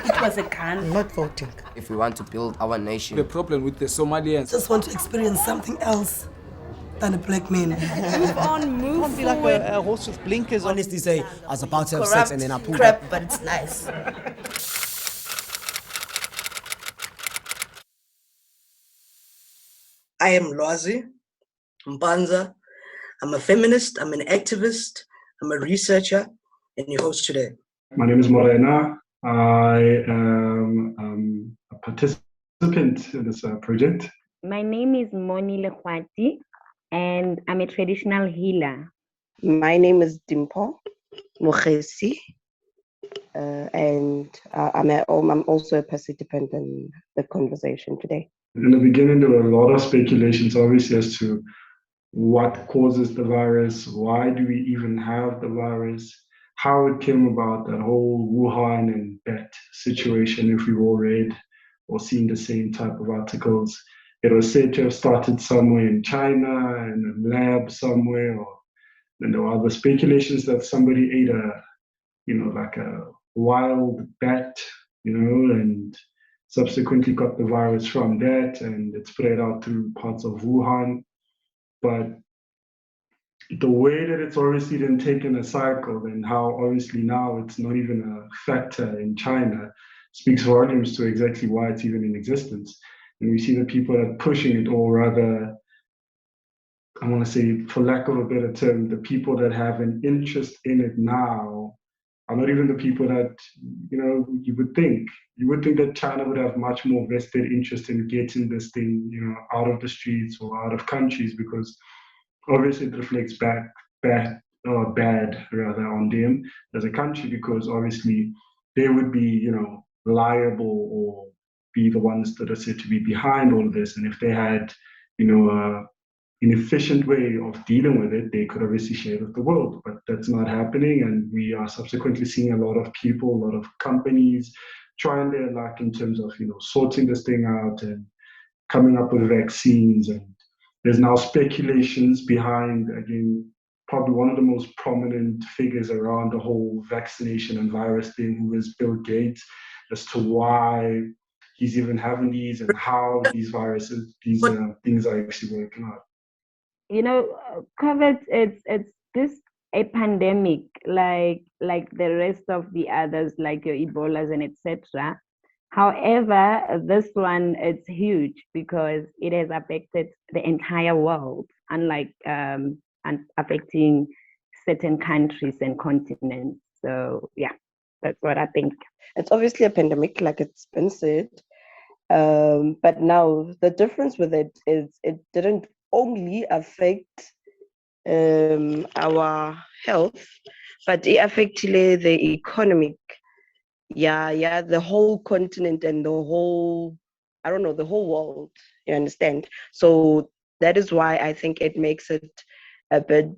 It was a gun. I'm not voting. If we want to build our nation. The problem with the Somalians. Just want to experience something else than a black man. Move on, move Can't be forward. like a horse with blinkers on. Honestly say, I was about to have Corrupt sex and then I pulled crap, up. but it's nice. I am Lwazi Mpanza. I'm a feminist, I'm an activist, I'm a researcher, and your host today. My name is Morena. I am a participant in this project. My name is Moni Lekwati, and I'm a traditional healer. My name is Dimpo Mokgesi, and I'm also a participant in the conversation today. In the beginning, there were a lot of speculations, obviously, as to what causes the virus, why do we even have the virus, how it came about, that whole Wuhan and that situation, if we've all read or seen the same type of articles. It was said to have started somewhere in China, in a lab somewhere, or then there were other speculations that somebody ate like a wild bat, and subsequently got the virus from that, and it spread out through parts of Wuhan. But the way that it's obviously then taken a cycle, and how obviously now it's not even a factor in China, speaks volumes to exactly why it's even in existence. And we see the people that are pushing it, or rather, I want to say, for lack of a better term, the people that have an interest in it now are not even the people that, you would think. You would think that China would have much more vested interest in getting this thing, out of the streets or out of countries, because obviously it reflects bad rather on them as a country, because obviously they would be, liable or be the ones that are said to be behind all of this. And if they had, an efficient way of dealing with it, they could obviously share it with the world. But that's not happening, and we are subsequently seeing a lot of people, a lot of companies trying their luck in terms of, sorting this thing out and coming up with vaccines. And there's now speculations behind, again, probably one of the most prominent figures around the whole vaccination and virus thing, who is Bill Gates, as to why he's even having these and how these viruses, these things are actually working out. COVID, it's just a pandemic, like the rest of the others, like your Ebolas and etc. However, this one, it's huge because it has affected the entire world, unlike and affecting certain countries and continents. So yeah, that's what I think. It's obviously a pandemic, like it's been said. But now the difference with it is it didn't only affect our health, but it affected the economic. Yeah, the whole continent and the whole world, you understand? So that is why I think it makes it a bit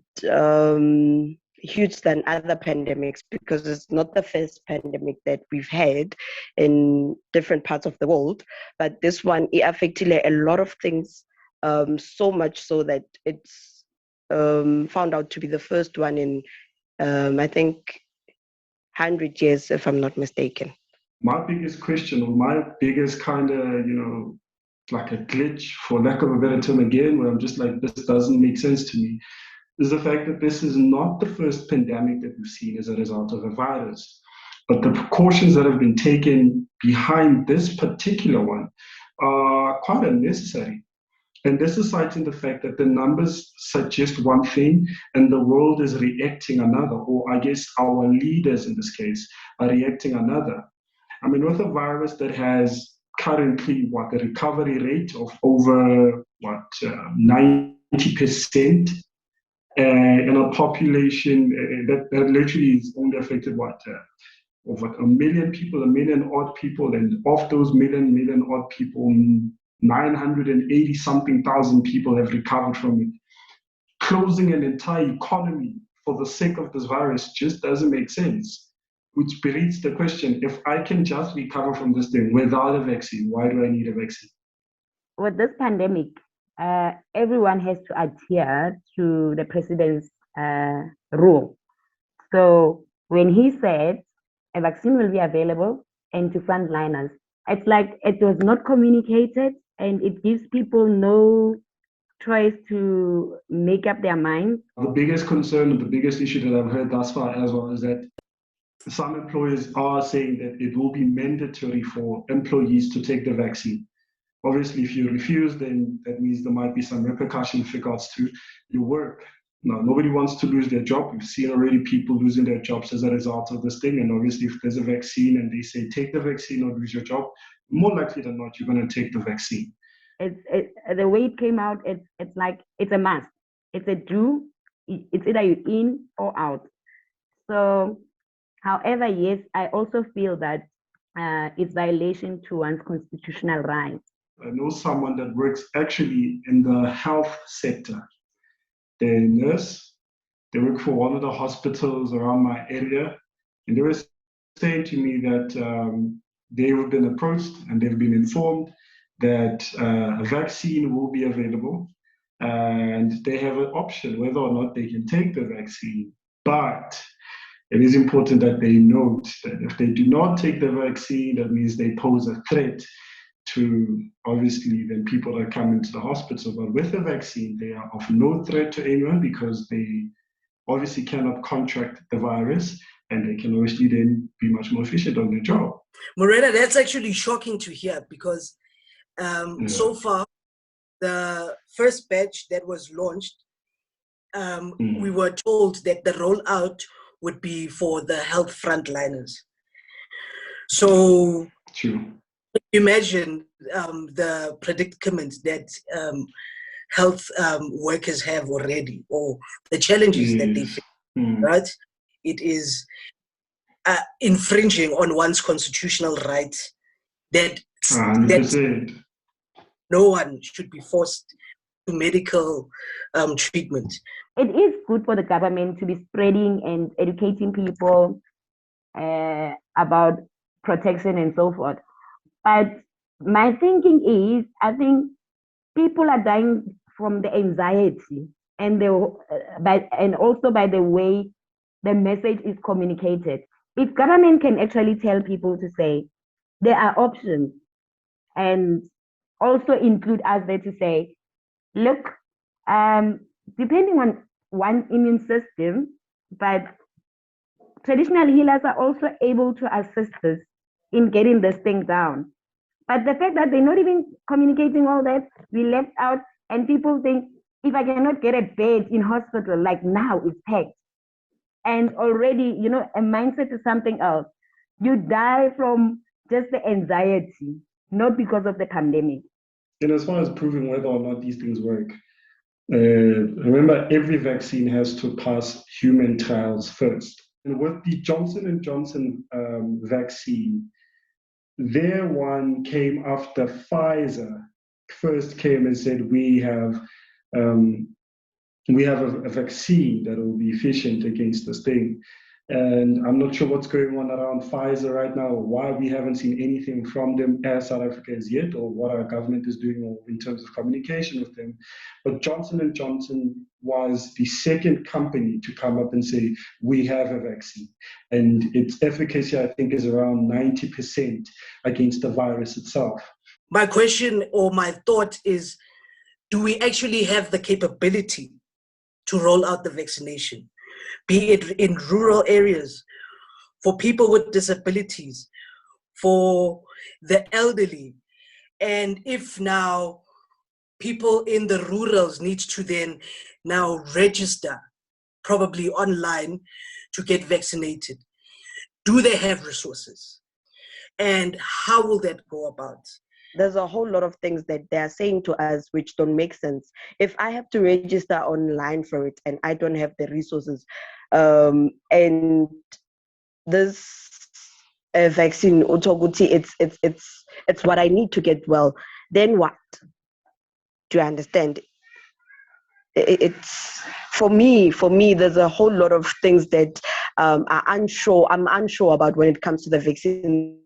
huge than other pandemics, because it's not the first pandemic that we've had in different parts of the world, but this one, it affected a lot of things, so much so that it's found out to be the first one in I think 100 years, if I'm not mistaken. My biggest question, or my biggest kind of, like a glitch, for lack of a better term again, where I'm just like, this doesn't make sense to me, is the fact that this is not the first pandemic that we've seen as a result of a virus. But the precautions that have been taken behind this particular one are quite unnecessary. And this is citing the fact that the numbers suggest one thing and the world is reacting another, or I guess our leaders in this case are reacting another. I mean, with a virus that has currently the recovery rate of over 90%, in a population that literally is only affected over a million odd people, and of those million odd people, 980 something thousand people have recovered from it. Closing an entire economy for the sake of this virus just doesn't make sense. Which breeds the question, if I can just recover from this thing without a vaccine, why do I need a vaccine? With this pandemic, everyone has to adhere to the president's rule. So when he said a vaccine will be available and to frontliners. It's like it was not communicated, and it gives people no choice to make up their minds. The biggest concern, the biggest issue that I've heard thus far as well is that some employers are saying that it will be mandatory for employees to take the vaccine. Obviously, if you refuse, then that means there might be some repercussion with regards to your work. Now, nobody wants to lose their job. We've seen already people losing their jobs as a result of this thing. And obviously, if there's a vaccine and they say take the vaccine or lose your job, more likely than not, you're going to take the vaccine. The way it came out, it's like it's a must. It's a do. It's either you're in or out. So, however, yes, I also feel that it's violation to one's constitutional rights. I know someone that works actually in the health sector. They're a nurse. They work for one of the hospitals around my area. And they were saying to me that they've been approached and they've been informed that a vaccine will be available. And they have an option whether or not they can take the vaccine. But it is important that they note that if they do not take the vaccine, that means they pose a threat to obviously then people that come into the hospital. But with the vaccine, they are of no threat to anyone because they obviously cannot contract the virus and they can obviously then be much more efficient on their job. Morena, that's actually shocking to hear because so far, the first batch that was launched, we were told that the rollout would be for the health frontliners. So True. imagine the predicament that health workers have already, or the challenges that they face, right? It is infringing on one's constitutional rights that 100%. No one should be forced to medical treatment. It is good for the government to be spreading and educating people about protection and so forth. But my thinking is, I think people are dying from the anxiety and and also by the way the message is communicated. If government can actually tell people to say there are options and also include us there to say, look, depending on one immune system, but traditional healers are also able to assist us in getting this thing down. But the fact that they're not even communicating all that, we left out, and people think if I cannot get a bed in hospital, like now it's packed. And already, a mindset is something else. You die from just the anxiety, not because of the pandemic. And as far as proving whether or not these things work, remember every vaccine has to pass human trials first. And with the Johnson & Johnson vaccine, their one came after Pfizer first came and said, we have a vaccine that will be efficient against this thing. And I'm not sure what's going on around Pfizer right now, or why we haven't seen anything from them as South Africa as yet, or what our government is doing in terms of communication with them. But Johnson & Johnson was the second company to come up and say, we have a vaccine. And its efficacy, I think, is around 90% against the virus itself. My question or my thought is, do we actually have the capability to roll out the vaccination, be it in rural areas, for people with disabilities, for the elderly? And if now people in the rurals need to then now register, probably online, to get vaccinated, do they have resources? And how will that go about? There's a whole lot of things that they're saying to us which don't make sense. If I have to register online for it and I don't have the resources, and this vaccine, Utoguti, it's what I need to get well, then what? Do you understand? It's for me, there's a whole lot of things that I'm unsure about when it comes to the vaccine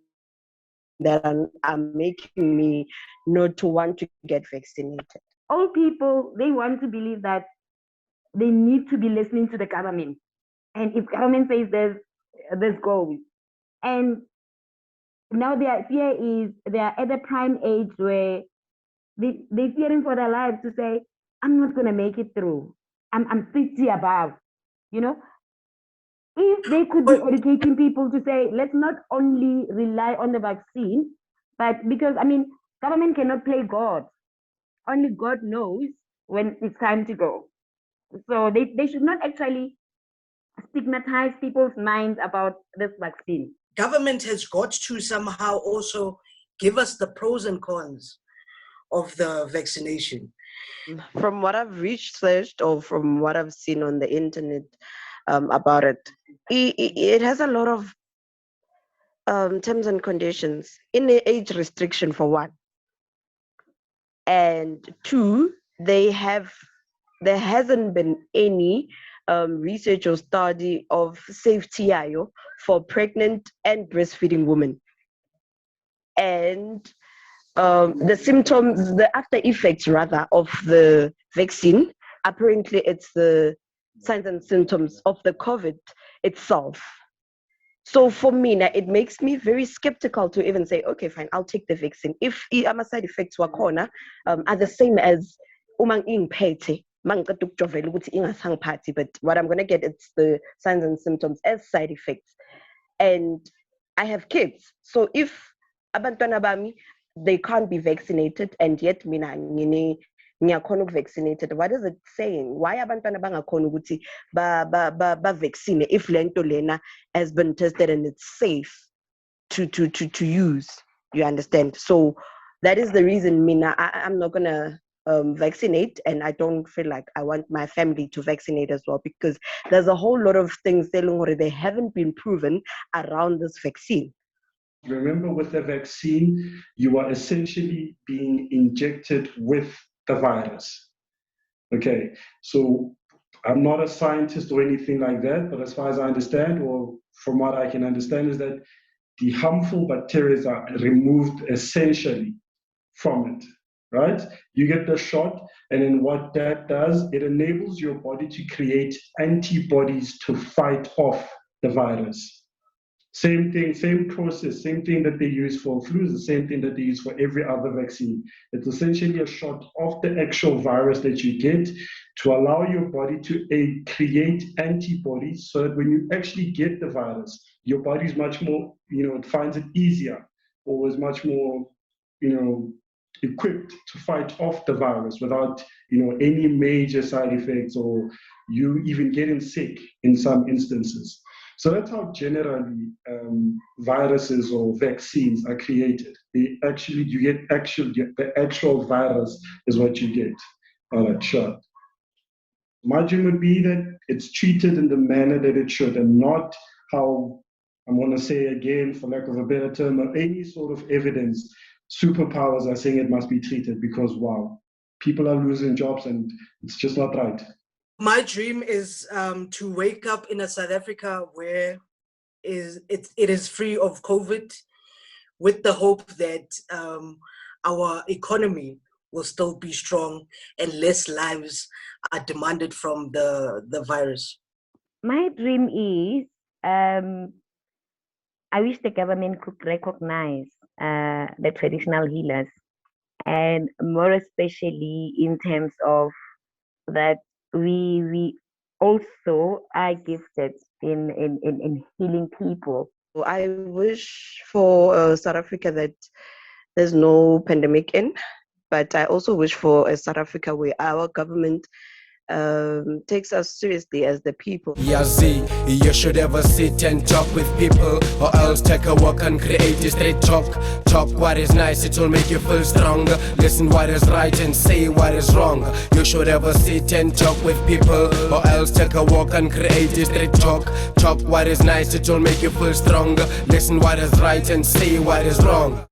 that are making me not to want to get vaccinated. All people, they want to believe that they need to be listening to the government. And if government says there's goals, and now their fear is they are at the prime age where they're fearing for their lives to say, I'm not going to make it through. I'm 50 above, you know. If they could be educating people to say, let's not only rely on the vaccine, but because, I mean, government cannot play God. Only God knows when it's time to go. So they should not actually stigmatize people's minds about this vaccine. Government has got to somehow also give us the pros and cons of the vaccination. From what I've researched or from what I've seen on the internet about it has a lot of terms and conditions in the age restriction for one, and two, there hasn't been any research or study of safety for pregnant and breastfeeding women, and the symptoms, the after effects rather of the vaccine, apparently it's the signs and symptoms of the COVID itself. So for me, now, it makes me very skeptical to even say, okay, fine, I'll take the vaccine. If side effects are are the same as umang ingiphethe, mangiceda ukujovela ukuthi ingasangiphathi, but what I'm going to get, it's the signs and symptoms as side effects. And I have kids. So if abantwana bami, they can't be vaccinated, and yet mina ngiyakhona vaccinated, what is it saying? Why abantwana bangakhona ukuthi ba vaccine if lento lena has been tested and it's safe to use? You understand? So that is the reason mina I'm not gonna vaccinate, and I don't feel like I want my family to vaccinate as well, because there's a whole lot of things they haven't been proven around this vaccine. Remember, with the vaccine, you are essentially being injected with the virus. Okay, so I'm not a scientist or anything like that, but as far as I understand, or from what I can understand, is that the harmful bacteria are removed essentially from it, right? You get the shot, and then what that does, it enables your body to create antibodies to fight off the virus. Same thing, same process, same thing that they use for flu is the same thing that they use for every other vaccine. It's essentially a shot of the actual virus that you get to allow your body to create antibodies, so that when you actually get the virus, your body is much more, it finds it easier, or is much more, equipped to fight off the virus without, any major side effects, or you even getting sick in some instances. So that's how generally viruses or vaccines are created. The actual virus is what you get on that shot. My dream would be that it's treated in the manner that it should, and not how, I'm going to say again, for lack of a better term, any sort of evidence, superpowers are saying it must be treated, because, wow, people are losing jobs and it's just not right. My dream is to wake up in a South Africa where it is free of COVID, with the hope that our economy will still be strong and less lives are demanded from the virus. My dream is I wish the government could recognize the traditional healers, and more especially in terms of that we also are gifted in healing people. I wish for South Africa that there's no pandemic but I also wish for a South Africa where our government takes us seriously as the people. Yazi, you should ever sit and talk with people, or else take a walk and create a straight talk. Talk what is nice, it will make you feel stronger. Listen what is right and say what is wrong. You should ever sit and talk with people, or else take a walk and create a straight talk. Talk what is nice, it will make you feel stronger. Listen what is right and say what is wrong.